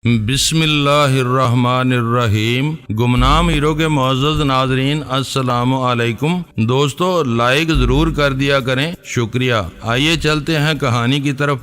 بسم اللہ الرحمن الرحیم۔ گمنام ہیرو کے معزز ناظرین السلام علیکم۔ دوستو لائک ضرور کر دیا کریں، شکریہ۔ آئیے چلتے ہیں کہانی کی طرف۔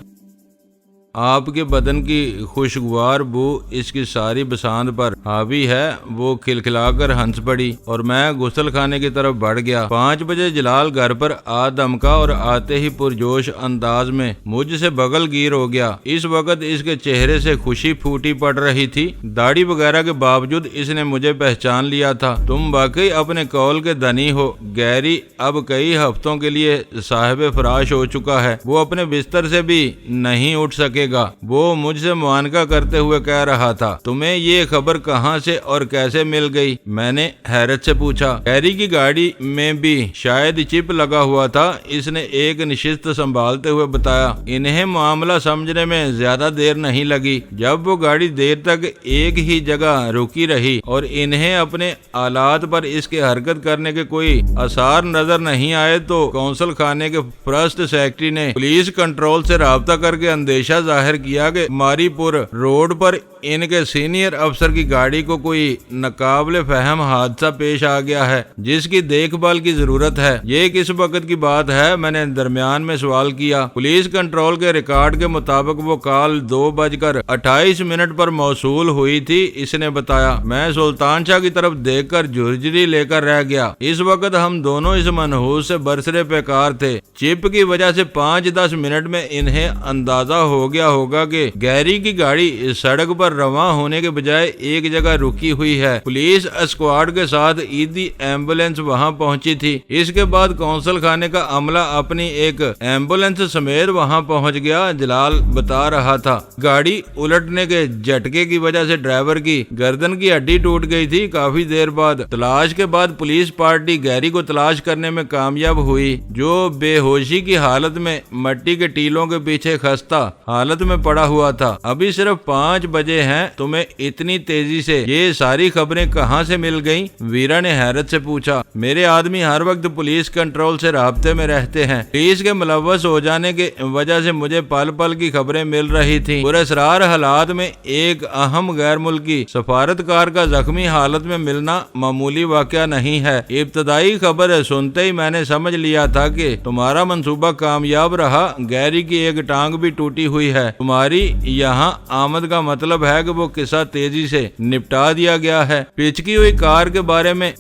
آپ کے بدن کی خوشگوار بو اس کی ساری بساند پر حاوی ہے۔ وہ کھلکھلا کر ہنس پڑی اور میں غسل خانے کی طرف بڑھ گیا۔ 5 بجے جلال گھر پر آ دمکا اور آتے ہی پرجوش انداز میں مجھ سے بغل گیر ہو گیا۔ اس وقت اس کے چہرے سے خوشی پھوٹی پڑ رہی تھی۔ داڑھی وغیرہ کے باوجود اس نے مجھے پہچان لیا تھا۔ تم واقعی اپنے قول کے دھنی ہو۔ گیری اب کئی ہفتوں کے لیے صاحب فراش ہو چکا ہے۔ وہ اپنے بستر سے بھی نہیں اٹھ سکے گا۔ وہ مجھ سے معانقہ کرتے ہوئے کہہ رہا تھا، تمہیں یہ خبر کہاں سے اور کیسے مل گئی؟ میں نے حیرت سے پوچھا۔ گیری کی گاڑی میں بھی شاید چپ لگا ہوا تھا۔ اس نے ایک نشست سنبھالتے ہوئے بتایا۔ انہیں معاملہ سمجھنے میں زیادہ دیر نہیں لگی۔ جب وہ گاڑی دیر تک ایک ہی جگہ رکی رہی اور انہیں اپنے آلات پر اس کے حرکت کرنے کے کوئی آثار نظر نہیں آئے تو کونسل خانے کے فرسٹ سیکرٹری نے پولیس کنٹرول سے رابطہ کر کے اندیشہ ظاہر کیا کہ ماری پور روڈ پر ان کے سینئر افسر کی گاڑی کو کوئی ناقابل فہم حادثہ پیش آ گیا ہے جس کی دیکھ بھال کی ضرورت ہے۔ یہ کس وقت کی بات ہے؟ میں نے درمیان میں سوال کیا۔ پولیس کنٹرول کے ریکارڈ کے مطابق وہ کال 2:28 پر موصول ہوئی تھی، اس نے بتایا۔ میں سلطان شاہ کی طرف دیکھ کر جھرجھری لے کر رہ گیا۔ اس وقت ہم دونوں اس منحوس سے برسرے پیکار تھے۔ چپ کی وجہ سے 5-10 منٹ میں انہیں اندازہ ہو گیا ہوگا کہ گیری کی گاڑی سڑک پر رواں ہونے کے بجائے ایک جگہ رکی ہوئی ہے۔ پولیس اسکواڈ کے ساتھ ایدھی ایمبولینس وہاں پہنچی تھی۔ اس کے بعد کونسل خانے کا عملہ اپنی ایک ایمبولینس سمیت وہاں پہنچ گیا۔ جلال بتا رہا تھا، گاڑی الٹنے کے جھٹکے کی وجہ سے ڈرائیور کی گردن کی ہڈی ٹوٹ گئی تھی۔ کافی دیر بعد تلاش کے بعد پولیس پارٹی گیری کو تلاش کرنے میں کامیاب ہوئی، جو بے ہوشی کی حالت میں مٹی کے ٹیلوں کے پیچھے خستہ حالت میں پڑا ہوا تھا۔ ابھی صرف 5 بجے ہیں، تمہیں اتنی تیزی سے یہ ساری خبریں کہاں سے مل گئیں؟ ویرا نے حیرت سے پوچھا۔ میرے آدمی ہر وقت پولیس کنٹرول سے رابطے میں رہتے ہیں۔ پولیس کے ملوث ہو جانے کی وجہ سے مجھے پل پل کی خبریں مل رہی تھیں۔ پراسرار حالات میں ایک اہم غیر ملکی سفارتکار کا زخمی حالت میں ملنا معمولی واقعہ نہیں ہے۔ ابتدائی خبر سنتے ہی میں نے سمجھ لیا تھا کہ تمہارا منصوبہ کامیاب رہا۔ گیری کی ایک ٹانگ بھی ٹوٹی ہوئی ہے۔ تمہاری یہاں آمد کا مطلب ہے کہ وہ قصہ تیزی سے نپٹا دیا گیا ہے۔ پچکی ہوئی کار کے بارے میں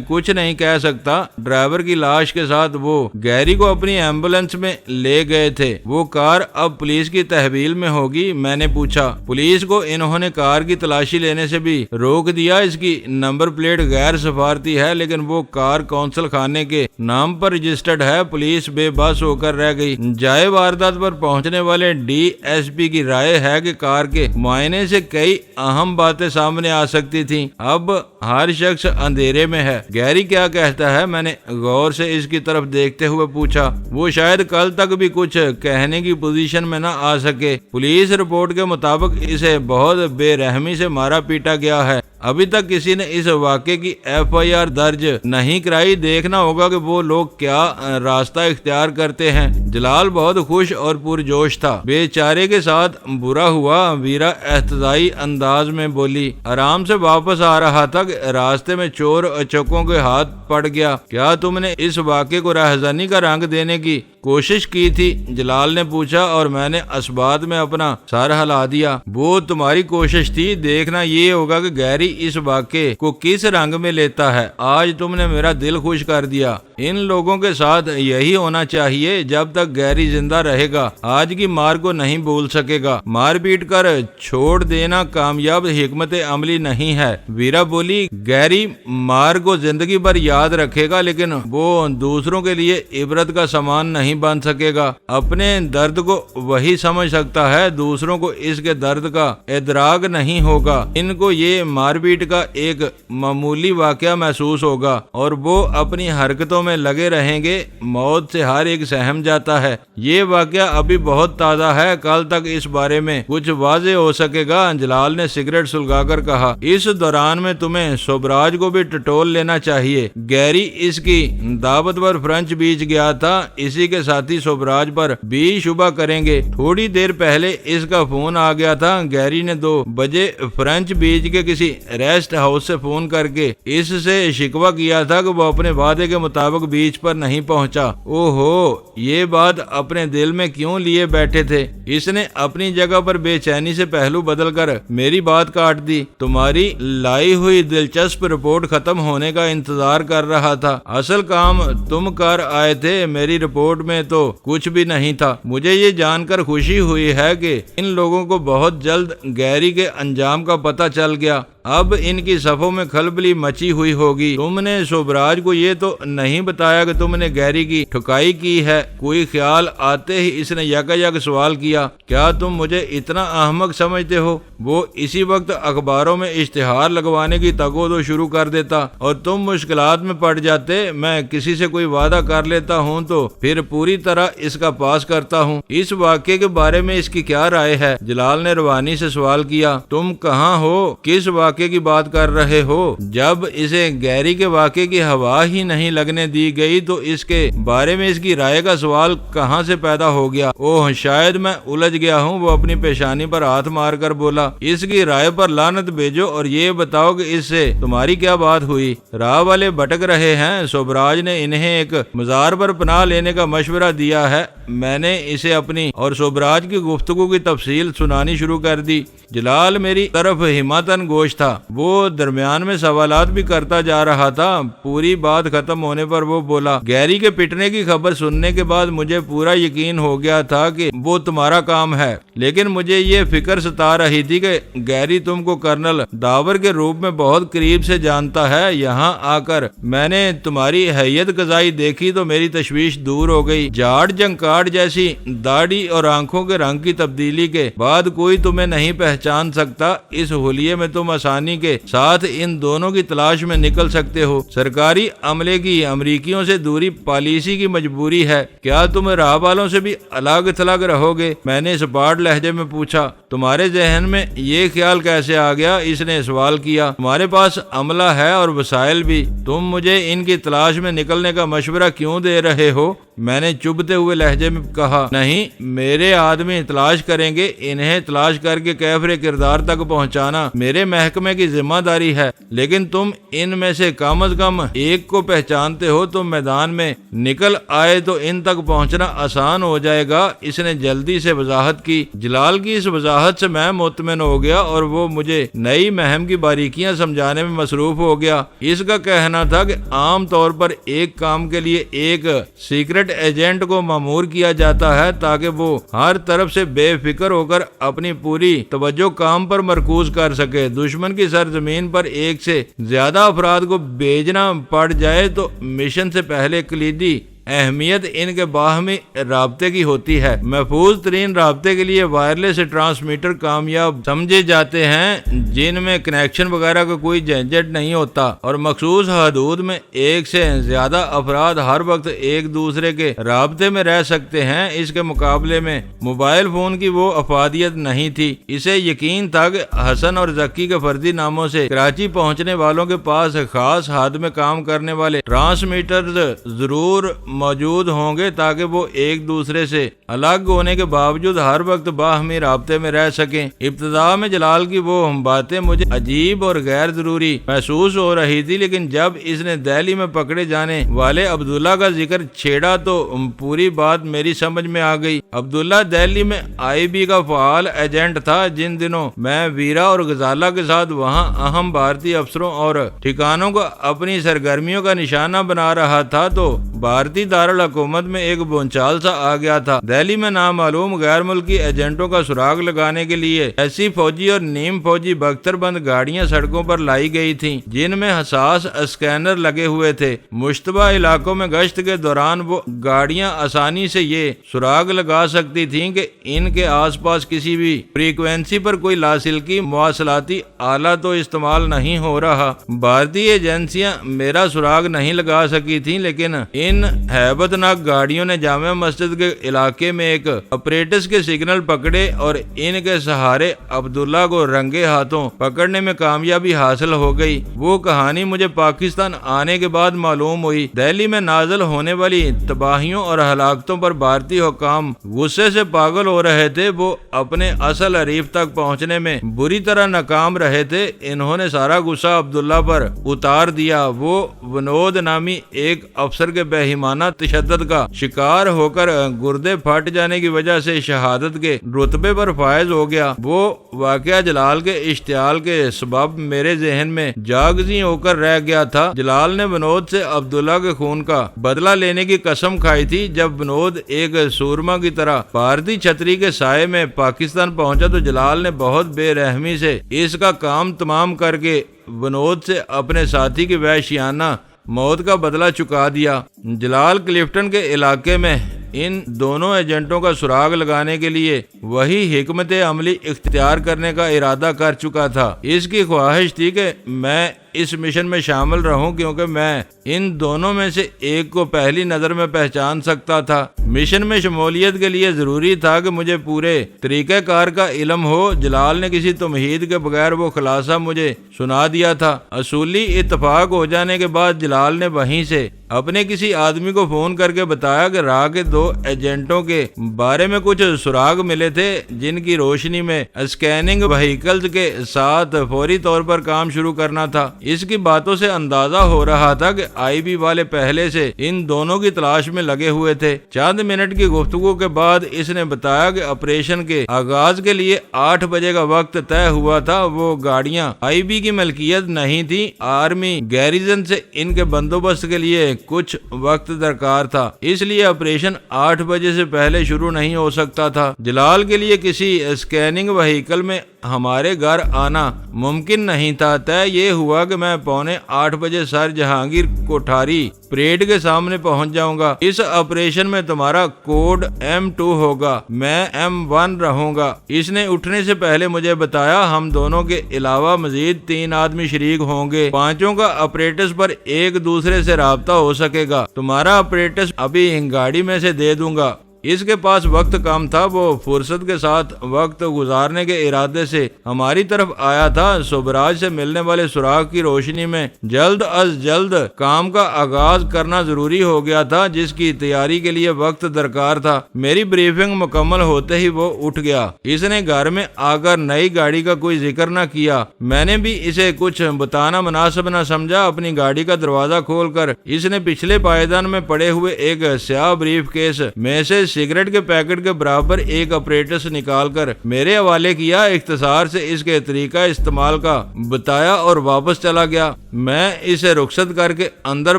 کچھ نہیں کہہ سکتا۔ ڈرائیور کی لاش کے ساتھ وہ گیری کو اپنی ایمبولینس میں لے گئے تھے۔ وہ کار اب پولیس کی تحویل میں ہوگی؟ میں نے پوچھا۔ پولیس کو انہوں نے کار کی تلاشی لینے سے بھی روک دیا۔ اس کی نمبر پلیٹ غیر سفارتی ہے، لیکن وہ کار کونسل خانے کے نام پر رجسٹرڈ ہے۔ پولیس بے بس ہو کر رہ گئی۔ جائے واردات پر پہنچنے والے DSP کی رائے ہے کہ کار کے معائنے سے کئی اہم باتیں سامنے آ سکتی تھیں۔ اب ہر شخص اندھیرے میں ہے۔ گیری کیا کہتا ہے؟ میں نے غور سے اس کی طرف دیکھتے ہوئے پوچھا۔ وہ شاید کل تک بھی کچھ کہنے کی پوزیشن میں نہ آ سکے۔ پولیس رپورٹ کے مطابق اسے بہت بے رحمی سے مارا پیٹا گیا ہے۔ ابھی تک کسی نے اس واقعے کی FIR درج نہیں کرائی۔ دیکھنا ہوگا کہ وہ لوگ کیا راستہ اختیار کرتے ہیں۔ جلال بہت خوش اور پرجوش تھا۔ بیچارے کے ساتھ برا ہوا، ویرا احتجاجی انداز میں بولی۔ آرام سے واپس آ رہا تھا کہ راستے میں چور اچکوں کے ہاتھ پڑ گیا۔ کیا تم نے اس واقعے کو راہزنی کا رنگ دینے کی کوشش کی تھی؟ جلال نے پوچھا اور میں نے اسبات میں اپنا سر ہلا دیا۔ وہ تمہاری کوشش تھی۔ دیکھنا یہ ہوگا کہ گیری اس واقعے کو کس رنگ میں لیتا ہے۔ آج تم نے میرا دل خوش کر دیا۔ ان لوگوں کے ساتھ یہی ہونا چاہیے۔ جب تک گیری زندہ رہے گا آج کی مار کو نہیں بھول سکے گا۔ مار پیٹ کر چھوڑ دینا کامیاب حکمت عملی نہیں ہے۔ ویرا بولی، گیری مار کو زندگی بھر یاد رکھے گا، لیکن وہ دوسروں کے لیے عبرت کا سامان نہیں بن سکے گا۔ اپنے درد کو وہی سمجھ سکتا ہے، دوسروں کو اس کے درد کا ادراک نہیں ہوگا۔ ان کو یہ مار پیٹ کا ایک معمولی واقعہ محسوس ہوگا اور وہ اپنی حرکتوں میں لگے رہیں گے موت سے ہر ایک سہم جاتا ہے۔ یہ واقعہ ابھی بہت تازہ ہے، کل تک اس بارے میں کچھ واضح ہو سکے گا۔ جلال نے سگریٹ سلگا کر کہا۔ اس دوران میں تمہیں سوبراج کو بھی ٹٹول لینا چاہیے۔ گیری اس کی دعوت پر فرینچ بیچ گیا تھا، اسی کے ساتھی سوبراج پر بھی شبہ کریں گے۔ تھوڑی دیر پہلے اس کا فون آ گیا تھا۔ گیری نے 2 بجے فرینچ بیچ کے کسی ریسٹ ہاؤس سے فون کر کے اس سے شکوہ کیا تھا کہ وہ اپنے وعدے کے مطابق بیچ پر نہیں پہنچا۔ اوہو، یہ بات اپنے دل میں کیوں لیے بیٹھے تھے؟ اس نے اپنی جگہ پر بے چینی سے پہلو بدل کر میری بات کاٹ دی۔ تمہاری لائی ہوئی دلچسپ رپورٹ ختم ہونے کا انتظار کر رہا تھا۔ اصل کام تم کر آئے تھے، میری رپورٹ میں تو کچھ بھی نہیں تھا۔ مجھے یہ جان کر خوشی ہوئی ہے کہ ان لوگوں کو بہت جلد گیری کے انجام کا پتہ چل گیا۔ اب ان کی صفوں میں کھلبلی مچی ہوئی ہوگی۔ تم نے سوبراج کو یہ تو نہیں بتایا کہ تم نے گیری کی ٹھکائی کی ہے؟ کوئی خیال آتے ہی اس نے یک سوال کیا۔ کیا تم مجھے اتنا احمق سمجھتے ہو؟ وہ اسی وقت اخباروں میں اشتہار لگوانے کی تگودو شروع کر دیتا اور تم مشکلات میں پڑ جاتے۔ میں کسی سے کوئی وعدہ کر لیتا ہوں تو پھر پوری طرح اس کا پاس کرتا ہوں۔ اس واقعے کے بارے میں اس کی کیا رائے ہے؟ جلال نے روانی سے سوال کیا۔ تم کہاں ہو؟ کس واقعے کی بات کر رہے ہو؟ جب اسے گیری کے واقعے کی ہوا ہی نہیں لگنے دی گئی تو اس کے بارے میں اس کی رائے کا سوال کہاں سے پیدا ہو گیا؟ اوہ، شاید میں الجھ گیا ہوں۔ وہ اپنی پیشانی پر ہاتھ مار کر بولا۔ اس کی رائے پر لعنت بھیجو اور یہ بتاؤ کہ اس سے تمہاری کیا بات ہوئی؟ راہ والے بھٹک رہے ہیں۔ سوبراج نے انہیں ایک مزار پر پناہ لینے کا مشورہ دیا ہے۔ میں نے اسے اپنی اور سوبراج کی گفتگو کی تفصیل سنانی شروع کر دی۔ جلال میری طرف ہمتاً گوش تھا۔ وہ درمیان میں سوالات بھی کرتا جا رہا تھا۔ پوری بات ختم ہونے پر وہ بولا، گیری کے پٹنے کی خبر سننے کے بعد مجھے پورا یقین ہو گیا تھا کہ وہ تمہارا کام ہے، لیکن مجھے یہ فکر ستا رہی تھی کہ گیری تم کو کرنل داور کے روپ میں بہت قریب سے جانتا ہے۔ یہاں آ کر میں نے تمہاری حیت قضائی دیکھی تو میری تشویش دور ہو گئی۔ جاٹ جنکاٹ جیسی داڑھی اور آنکھوں کے رنگ کی تبدیلی کے بعد کوئی تمہیں نہیں پہچان سکتا۔ اس حلیے میں تم آسانی کے ساتھ ان دونوں کی تلاش میں نکل سکتے ہو۔ سرکاری عملے کی امریکیوں سے دوری پالیسی کی مجبوری ہے۔ کیا تم راہ والوں سے بھی الگ تھلگ رہو گے؟ میں نے سپاٹ لہجے میں پوچھا۔ تمہارے ذہن میں یہ خیال کیسے آ گیا؟ اس نے سوال کیا۔ تمہارے پاس عملہ ہے اور وسائل بھی، تم مجھے ان کی تلاش میں نکلنے کا مشورہ کیوں دے رہے ہو؟ میں نے چبھتے ہوئے لہجے میں کہا۔ نہیں، میرے آدمی تلاش کریں گے، انہیں تلاش کر کے کیفر کردار تک پہنچانا میرے محکمے کی ذمہ داری ہے، لیکن تم ان میں سے کم از کم ایک کو پہچانتے ہو۔ تم میدان میں نکل آئے تو ان تک پہنچنا آسان ہو جائے گا۔ اس نے جلدی سے وضاحت کی۔ جلال کی اس وضاحت سے میں مطمئن ہو گیا اور وہ مجھے نئی مہم کی باریکیاں سمجھانے میں مصروف ہو گیا۔ اس کا کہنا تھا کہ عام طور پر ایک کام کے لیے ایک سیکرٹ ایجنٹ کو مامور کیا جاتا ہے تاکہ وہ ہر طرف سے بے فکر ہو کر اپنی پوری توجہ کام پر مرکوز کر سکے۔ دشمن کی سرزمین پر ایک سے زیادہ افراد کو بھیجنا پڑ جائے تو مشن سے پہلے کلیدی اہمیت ان کے باہمی رابطے کی ہوتی ہے۔ محفوظ ترین رابطے کے لیے وائرلیس ٹرانسمیٹر کامیاب سمجھے جاتے ہیں جن میں کنیکشن وغیرہ کا کوئی جھنجھٹ نہیں ہوتا اور مخصوص حدود میں ایک سے زیادہ افراد ہر وقت ایک دوسرے کے رابطے میں رہ سکتے ہیں۔ اس کے مقابلے میں موبائل فون کی وہ افادیت نہیں تھی۔ اسے یقین تھا کہ حسن اور ذکی کے فردی ناموں سے کراچی پہنچنے والوں کے پاس خاص حد میں کام کرنے والے ٹرانسمیٹرز ضرور موجود ہوں گے تاکہ وہ ایک دوسرے سے الگ ہونے کے باوجود ہر وقت باہمی رابطے میں رہ سکیں۔ ابتدا میں جلال کی وہ باتیں مجھے عجیب اور غیر ضروری محسوس ہو رہی تھی، لیکن جب اس نے دہلی میں پکڑے جانے والے عبداللہ کا ذکر چھیڑا تو پوری بات میری سمجھ میں آ گئی۔ عبداللہ دہلی میں آئی بی کا فعال ایجنٹ تھا۔ جن دنوں میں ویرا اور غزالہ کے ساتھ وہاں اہم بھارتی افسروں اور ٹھکانوں کو اپنی سرگرمیوں کا نشانہ بنا رہا تھا تو بھارتی دارالحکومت میں ایک بونچال سا آ گیا تھا۔ دہلی میں نامعلوم غیر ملکی ایجنٹوں کا سراغ لگانے کے لیے ایسی فوجی اور نیم فوجی بختر بند گاڑیاں سڑکوں پر لائی گئی تھیں جن میں حساس اسکینر لگے ہوئے تھے۔ مشتبہ علاقوں میں گشت کے دوران وہ گاڑیاں آسانی سے یہ سراغ لگا سکتی تھیں کہ ان کے آس پاس کسی بھی فریکوینسی پر کوئی لاسلکی مواصلاتی آلہ تو استعمال نہیں ہو رہا۔ بھارتی ایجنسیاں میرا سراغ نہیں لگا سکی تھیں، لیکن ان ہیبت ناک گاڑیوں نے جامع مسجد کے علاقے میں ایک اپریٹس کے سگنل پکڑے اور ان کے سہارے عبداللہ کو رنگے ہاتھوں پکڑنے میں کامیابی حاصل ہو گئی۔ وہ کہانی مجھے پاکستان آنے کے بعد معلوم ہوئی۔ دہلی میں نازل ہونے والی تباہیوں اور ہلاکتوں پر بھارتی حکام غصے سے پاگل ہو رہے تھے۔ وہ اپنے اصل حریف تک پہنچنے میں بری طرح ناکام رہے تھے۔ انہوں نے سارا غصہ عبداللہ پر اتار دیا۔ وہ ونود نامی ایک افسر کے بے ایمانہ تشدد کا شکار ہو کر گردے پھٹ جانے کی وجہ سے شہادت کے رتبے پر فائز ہو گیا۔ وہ واقعہ جلال کے اشتعال کے سبب میرے ذہن میں جاگزی ہو کر رہ گیا تھا۔ جلال نے ونود سے عبداللہ کے خون کا بدلہ لینے کی قسم کھائی تھی۔ جب ونود ایک سورما کی طرح بھارتی چھتری کے سائے میں پاکستان پہنچا تو جلال نے بہت بے رحمی سے اس کا کام تمام کر کے ونود سے اپنے ساتھی کی وحشیانہ موت کا بدلہ چکا دیا۔ جلال کلفٹن کے علاقے میں ان دونوں ایجنٹوں کا سراغ لگانے کے لیے وہی حکمت عملی اختیار کرنے کا ارادہ کر چکا تھا۔ اس کی خواہش تھی کہ میں اس مشن میں شامل رہوں کیونکہ میں ان دونوں میں سے ایک کو پہلی نظر میں پہچان سکتا تھا۔ مشن میں شمولیت کے لیے ضروری تھا کہ مجھے پورے طریقہ کار کا علم ہو۔ جلال نے کسی تمہید کے بغیر وہ خلاصہ مجھے سنا دیا تھا۔ اصولی اتفاق ہو جانے کے بعد جلال نے وہیں سے اپنے کسی آدمی کو فون کر کے بتایا کہ راہ کے دو ایجنٹوں کے بارے میں کچھ سراغ ملے تھے جن کی روشنی میں اسکیننگ وہیکلز کے ساتھ فوری طور پر کام شروع کرنا تھا۔ اس کی باتوں سے اندازہ ہو رہا تھا کہ آئی بی والے پہلے سے ان دونوں کی تلاش میں لگے ہوئے تھے۔ چند منٹ کی گفتگو کے بعد اس نے بتایا کہ آپریشن کے آغاز کے لیے 8 بجے کا وقت طے ہوا تھا۔ وہ گاڑیاں آئی بی کی ملکیت نہیں تھی۔ آرمی گیریزن سے ان کے بندوبست کے لیے کچھ وقت درکار تھا، اس لیے آپریشن 8 بجے سے پہلے شروع نہیں ہو سکتا تھا۔ جلال کے لیے کسی اسکیننگ وہیکل میں ہمارے گھر آنا ممکن نہیں تھا۔ طے یہ ہوا کہ میں 7:45 بجے سر جہانگیر کوٹھاری پریڈ کے سامنے پہنچ جاؤں گا۔ اس آپریشن میں تمہارا کوڈ M2 ہوگا، میں M1 رہوں گا۔ اس نے اٹھنے سے پہلے مجھے بتایا ہم دونوں کے علاوہ مزید 3 آدمی شریک ہوں گے۔ پانچوں کا آپریٹس پر ایک دوسرے سے رابطہ ہو سکے گا۔ تمہارا آپریٹس ابھی گاڑی میں سے دے دوں گا۔ اس کے پاس وقت کم تھا، وہ فرصت کے ساتھ وقت گزارنے کے ارادے سے ہماری طرف آیا تھا۔ سبراج سے ملنے والے سراغ کی روشنی میں جلد از جلد کام کا آغاز کرنا ضروری ہو گیا تھا، جس کی تیاری کے لیے وقت درکار تھا۔ میری بریفنگ مکمل ہوتے ہی وہ اٹھ گیا۔ اس نے گھر میں آ کر نئی گاڑی کا کوئی ذکر نہ کیا۔ میں نے بھی اسے کچھ بتانا مناسب نہ سمجھا۔ اپنی گاڑی کا دروازہ کھول کر اس نے پچھلے پائیدان میں پڑے ہوئے ایک سیاہ بریف کیس میں سے سگریٹ کے پیکٹ کے برابر ایک آپریٹس نکال کر میرے حوالے کیا۔ اختصار سے اس کے طریقہ استعمال کا بتایا اور واپس چلا گیا۔ میں اسے رخصت کر کے اندر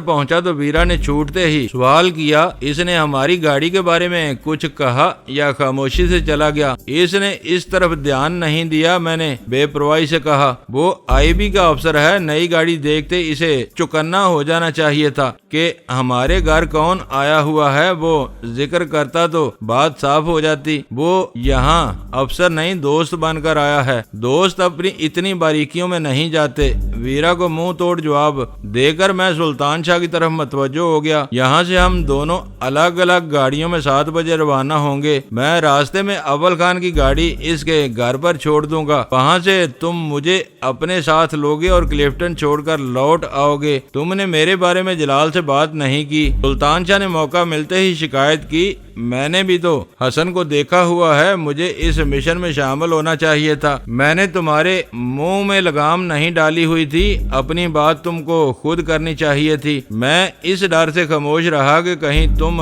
پہنچا تو ویرا نے چھوٹتے ہی سوال کیا، اس نے ہماری گاڑی کے بارے میں کچھ کہا یا خاموشی سے چلا گیا؟ اس نے اس طرف دھیان نہیں دیا۔ میں نے بے پرواہی سے کہا، وہ آئی بی کا افسر ہے، نئی گاڑی دیکھتے اسے چوکنا ہو جانا چاہیے تھا کہ ہمارے گھر کون آیا ہوا ہے۔ وہ ذکر کرتا تو بات صاف ہو جاتی۔ وہ یہاں افسر نہیں دوست بن کر آیا ہے۔ دوست اپنی اتنی باریکیوں میں نہیں جاتے۔ ویرا کو منہ توڑ جواب دے کر میں سلطان شاہ کی طرف متوجہ ہو گیا۔ یہاں سے ہم دونوں الگ الگ گاڑیوں میں 7 بجے روانہ ہوں گے۔ میں راستے میں اول خان کی گاڑی اس کے گھر پر چھوڑ دوں گا۔ وہاں سے تم مجھے اپنے ساتھ لوگے اور کلفٹن چھوڑ کر لوٹ آؤ گے۔ تم نے میرے بارے میں جلال سے بات نہیں کی۔ سلطان شاہ نے موقع ملتے ہی شکایت کی، میں نے بھی تو حسن کو دیکھا ہوا ہے، مجھے اس مشن میں شامل ہونا چاہیے تھا۔ میں نے تمہارے منہ میں لگام نہیں ڈالی ہوئی تھی، اپنی بات تم کو خود کرنی چاہیے تھی۔ میں اس ڈر سے خاموش رہا کہ کہیں تم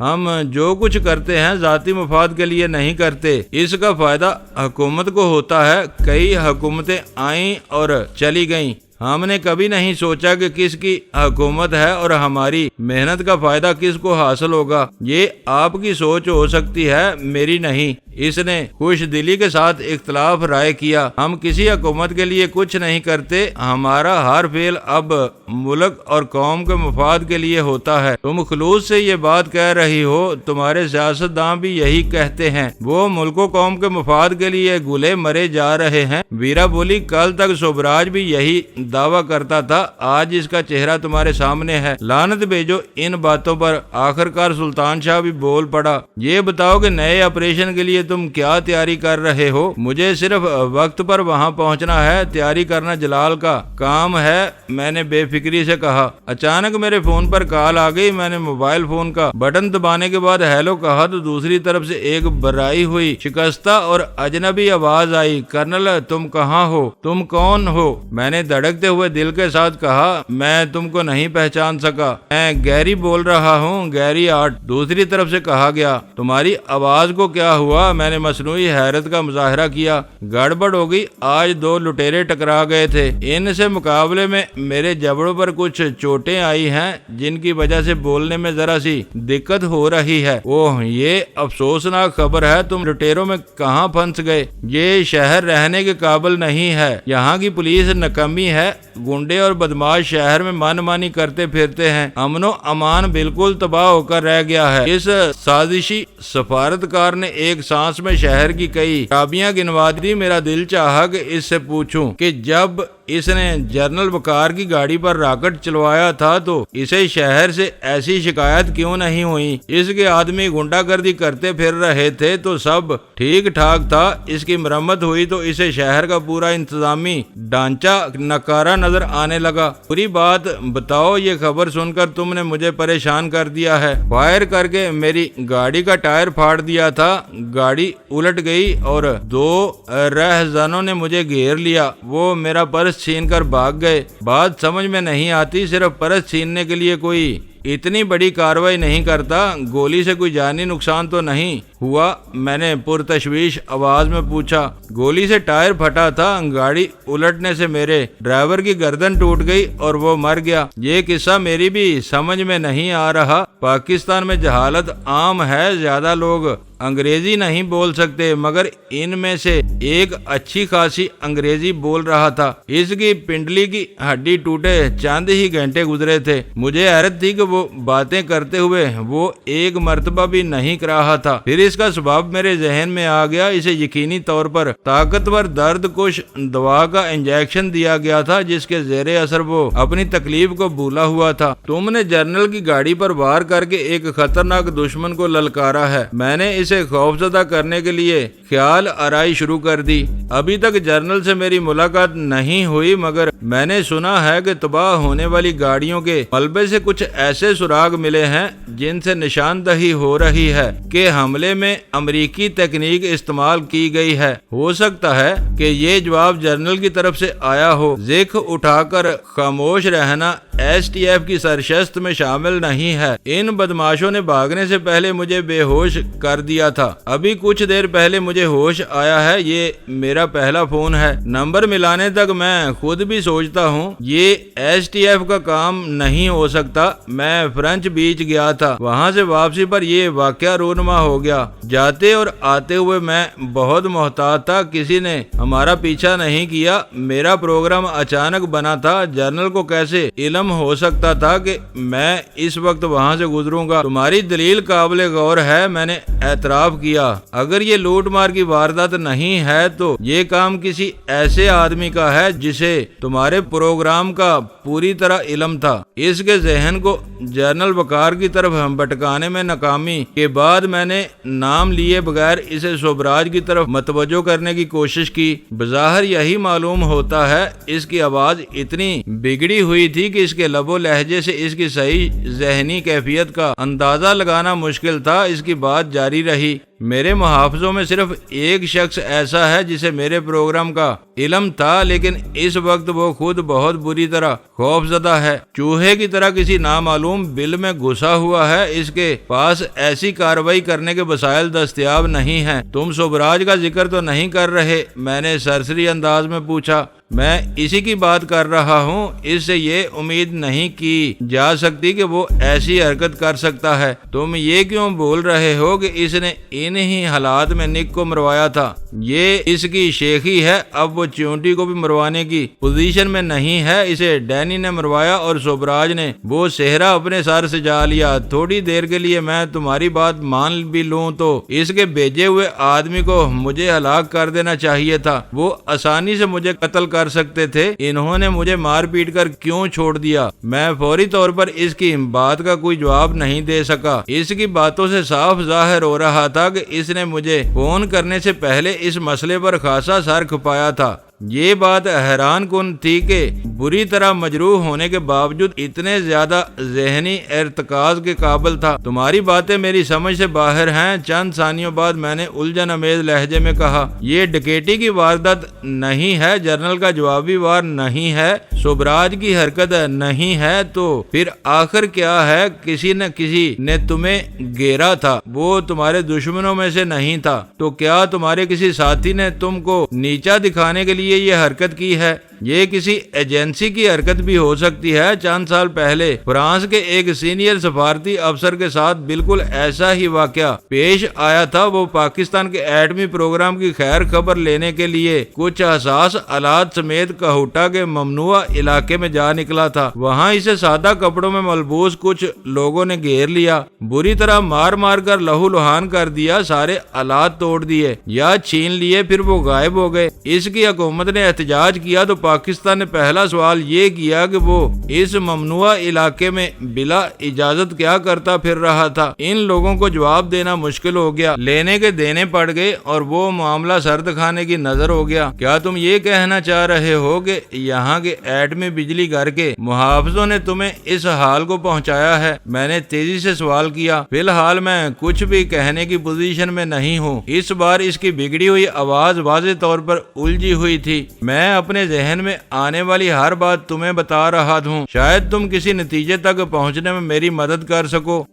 ہم جو کچھ کرتے ہیں ذاتی مفاد کے لیے نہیں کرتے، اس کا فائدہ حکومت کو ہوتا ہے۔ کئی حکومتیں آئیں اور چلی گئیں، ہم نے کبھی نہیں سوچا کہ کس کی حکومت ہے اور ہماری محنت کا فائدہ کس کو حاصل ہوگا۔ یہ آپ کی سوچ ہو سکتی ہے، میری نہیں۔ اس نے خوش دلی کے ساتھ اختلاف رائے کیا۔ ہم کسی حکومت کے لیے کچھ نہیں کرتے، ہمارا ہر فعل اب ملک اور قوم کے مفاد کے لیے ہوتا ہے۔ تم خلوص سے یہ بات کہہ رہی ہو، تمہارے سیاستداں بھی یہی کہتے ہیں، وہ ملک و قوم کے مفاد کے لیے گلے مرے جا رہے ہیں۔ ویرا بولی، کل تک سوبراج بھی یہی دعویٰ کرتا تھا، آج اس کا چہرہ تمہارے سامنے ہے۔ لعنت بھیجو ان باتوں پر۔ آخرکار سلطان شاہ بھی بول پڑا، یہ بتاؤ کہ نئے آپریشن کے لیے تم کیا تیاری کر رہے ہو؟ مجھے صرف وقت پر وہاں پہنچنا ہے، تیاری کرنا جلال کا کام ہے، میں نے بے فکری سے کہا۔ اچانک میرے فون پر کال آ گئی، میں نے موبائل فون کا بٹن دبانے کے بعد ہیلو کہا تو دوسری طرف سے ایک برائی ہوئی شکستہ اور اجنبی آواز آئی، کرنل تم کہاں ہو؟ تم کون ہو؟ میں نے دھڑکتے ہوئے دل کے ساتھ کہا، میں تم کو نہیں پہچان سکا، میں گیری بول رہا ہوں، گیری آرٹ۔ دوسری طرف سے کہا گیا، تمہاری آواز کو کیا ہوا؟ میں نے مصنوعی حیرت کا مظاہرہ کیا، گڑبڑ ہو گئی، آج دو لٹیرے ٹکرا گئے تھے، ان سے مقابلے میں میرے جبڑوں پر کچھ چوٹیں آئی ہیں جن کی وجہ سے بولنے میں ذرا سی دقت ہو رہی ہے۔ اوہ، یہ افسوسناک خبر ہے، تم لٹیروں میں کہاں پھنس گئے؟ یہ شہر رہنے کے قابل نہیں ہے، یہاں کی پولیس نکمی ہے، گنڈے اور بدماش شہر میں من مانی کرتے پھرتے ہیں، امن و امان بالکل تباہ ہو کر رہ گیا ہے۔ اس سازشی سفارتکار نے ایک سانس میں شہر کی کئی خرابیاں گنوا دی۔ میرا دل چاہا کہ اس سے پوچھوں کہ جب اس نے جنرل وقار کی گاڑی پر راکٹ چلوایا تھا تو اسے شہر سے ایسی شکایت کیوں نہیں ہوئی؟ اس کے آدمی گنڈا گردی کرتے پھر رہے تھے تو سب ٹھیک ٹھاک تھا، اس کی مرمت ہوئی تو اسے شہر کا پورا انتظامی ڈھانچہ ناکارہ نظر آنے لگا۔ پوری بات بتاؤ، یہ خبر سن کر تم نے مجھے پریشان کر دیا ہے، فائر کر کے میری گاڑی کا ٹائر پھاڑ دیا تھا، گاڑی الٹ گئی اور دو رہزنوں نے مجھے گھیر لیا، وہ میرا پرس چھین کر بھاگ گئے۔ بات سمجھ میں نہیں آتی، صرف پرس چھیننے کے لیے کوئی اتنی بڑی کارروائی نہیں کرتا، گولی سے کوئی جانی نقصان تو نہیں ہوا؟ میں نے پرتشویش آواز میں پوچھا۔ گولی سے ٹائر پھٹا تھا، گاڑی الٹنے سے میرے ڈرائیور کی گردن ٹوٹ گئی اور وہ مر گیا۔ یہ قصہ میری بھی سمجھ میں نہیں آ رہا، پاکستان میں جہالت عام ہے، زیادہ لوگ انگریزی نہیں بول سکتے، مگر ان میں سے ایک اچھی خاصی انگریزی بول رہا تھا، اس کی پنڈلی کی ہڈی ٹوٹے چند ہی گھنٹے گزرے تھے۔ مجھے حیرت تھی کہ وہ باتیں کرتے ہوئے وہ ایک مرتبہ بھی نہیں کر رہا تھا۔ پھر اس کا سبب میرے ذہن میں آ گیا، اسے یقینی طور پر طاقتور درد کش دوا کا انجیکشن دیا گیا تھا جس کے زیر اثر وہ اپنی تکلیف کو بھولا ہوا تھا۔ تم نے جنرل کی گاڑی پر وار کر کے ایک خطرناک دشمن کو للکارا ہے، میں نے اسے خوفزدہ کرنے کے لیے خیال آرائی شروع کر دی۔ ابھی تک جنرل سے میری ملاقات نہیں ہوئی، مگر میں نے سنا ہے کہ تباہ ہونے والی گاڑیوں کے ملبے سے کچھ ایسے سراغ ملے ہیں جن سے نشاندہی ہو رہی ہے کہ حملے میں امریکی تکنیک استعمال کی گئی ہے۔ ہو سکتا ہے کہ یہ جواب جنرل کی طرف سے آیا ہو۔ ذکر اٹھا کر خاموش رہنا ایس ٹی ایف کی سرشست میں شامل نہیں ہے۔ ان بدماشوں نے بھاگنے سے پہلے مجھے بے ہوش کر دیا تھا، ابھی کچھ دیر پہلے مجھے ہوش آیا ہے۔ یہ میرا پہلا فون ہے، نمبر ملانے تک میں خود بھی سوچتا ہوں یہ ایس ٹی ایف کا کام نہیں ہو سکتا۔ میں فرنچ بیچ گیا تھا، وہاں سے واپسی پر یہ واقعہ رونما ہو گیا۔ جاتے اور آتے ہوئے میں بہت محتاط تھا، کسی نے ہمارا پیچھا نہیں کیا۔ میرا پروگرام اچانک بنا تھا، جنرل کو کیسے علم ہو سکتا تھا کہ میں اس وقت وہاں سے گزروں گا؟ تمہاری دلیل قابل غور ہے، میں نے اعتراف کیا۔ اگر یہ لوٹ مار کی واردات نہیں ہے تو یہ کام کسی ایسے آدمی کا ہے جسے تمہارے پروگرام کا پوری طرح علم تھا۔ اس کے ذہن کو جنرل وقار کی طرف بھٹکانے میں ناکامی کے بعد میں نے نام لیے بغیر اسے سوبراج کی طرف متوجہ کرنے کی کوشش کی۔ بظاہر یہی معلوم ہوتا ہے، اس کی آواز اتنی بگڑی ہوئی تھی کہ اس کے لب و لہجے سے اس کی صحیح ذہنی کیفیت کا اندازہ لگانا مشکل تھا۔ اس کی بات جاری رہی، میرے محافظوں میں صرف ایک شخص ایسا ہے جسے میرے پروگرام کا علم تھا، لیکن اس وقت وہ خود بہت بری طرح خوف زدہ ہے، چوہے کی طرح کسی نامعلوم بل میں گھسا ہوا ہے، اس کے پاس ایسی کارروائی کرنے کے وسائل دستیاب نہیں ہیں۔ تم سوبراج کا ذکر تو نہیں کر رہے؟ میں نے سرسری انداز میں پوچھا۔ میں اسی کی بات کر رہا ہوں، اس سے یہ امید نہیں کی جا سکتی کہ وہ ایسی حرکت کر سکتا ہے۔ تم یہ کیوں بول رہے ہو کہ اس نے انہی حالات میں نک کو مروایا تھا؟ یہ اس کی شیخی ہے، اب وہ چیونٹی کو بھی مروانے کی پوزیشن میں نہیں ہے۔ اسے ڈینی نے مروایا اور سوبراج نے وہ صحرا اپنے سر سے جا لیا۔ تھوڑی دیر کے لیے میں تمہاری بات مان بھی لوں تو اس کے بھیجے ہوئے آدمی کو مجھے ہلاک کر دینا چاہیے تھا۔ وہ آسانی سے مجھے قتل کر سکتے تھے، انہوں نے مجھے مار پیٹ کر کیوں چھوڑ دیا؟ میں فوری طور پر اس کی بات کا کوئی جواب نہیں دے سکا۔ اس کی باتوں سے صاف ظاہر ہو رہا تھا کہ اس نے مجھے فون کرنے سے پہلے اس مسئلے پر خاصا سر کھپایا تھا۔ یہ بات حیران کن تھی کہ بری طرح مجروح ہونے کے باوجود اتنے زیادہ ذہنی ارتکاز کے قابل تھا۔ تمہاری باتیں میری سمجھ سے باہر ہیں۔ چند ثانیوں بعد میں نے الجھن امیز لہجے میں کہا، یہ ڈکیٹی کی واردات نہیں ہے، جنرل کا جوابی وار نہیں ہے، سوبراج کی حرکت نہیں ہے، تو پھر آخر کیا ہے؟ کسی نہ کسی نے تمہیں گھیرا تھا، وہ تمہارے دشمنوں میں سے نہیں تھا، تو کیا تمہارے کسی ساتھی نے تم کو نیچا دکھانے کے لیے یہ حرکت کی ہے؟ یہ کسی ایجنسی کی حرکت بھی ہو سکتی ہے۔ چند سال پہلے فرانس کے ایک سینئر سفارتی افسر کے ساتھ بالکل ایسا ہی واقعہ پیش آیا تھا۔ وہ پاکستان کے ایٹمی پروگرام کی خیر خبر لینے کے لیے کچھ حساس آلات سمیت کہوٹہ کے ممنوعہ علاقے میں جا نکلا تھا۔ وہاں اسے سادہ کپڑوں میں ملبوس کچھ لوگوں نے گھیر لیا، بری طرح مار مار کر لہو لہان کر دیا، سارے آلات توڑ دیے یا چھین لیے، پھر وہ غائب ہو گئے۔ اس کی حکومت نے احتجاج کیا تو پاکستان نے پہلا سوال یہ کیا کہ وہ اس ممنوعہ علاقے میں بلا اجازت کیا کرتا پھر رہا تھا۔ ان لوگوں کو جواب دینا مشکل ہو گیا، لینے کے دینے پڑ گئے اور وہ معاملہ سرد کھانے کی نظر ہو گیا۔ کیا تم یہ کہنا چاہ رہے ہو کہ یہاں کے ایٹمی بجلی گھر کے محافظوں نے تمہیں اس حال کو پہنچایا ہے؟ میں نے تیزی سے سوال کیا۔ فی الحال میں کچھ بھی کہنے کی پوزیشن میں نہیں ہوں۔ اس بار اس کی بگڑی ہوئی آواز واضح طور پر الجھی ہوئی تھی۔ میں اپنے ذہن میں آنے والی ہر بات تمہیں بتا رہا ہوں، شاید تم کسی نتیجے تک پہنچنے میں میری مدد کر سکو۔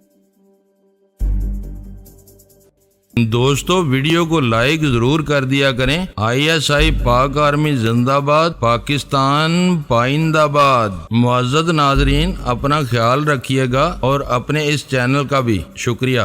دوستو ویڈیو کو لائک ضرور کر دیا کریں۔ ISI پاک آرمی زندہ باد، پاکستان پائندہ باد۔ معزز ناظرین، اپنا خیال رکھیے گا اور اپنے اس چینل کا بھی شکریہ۔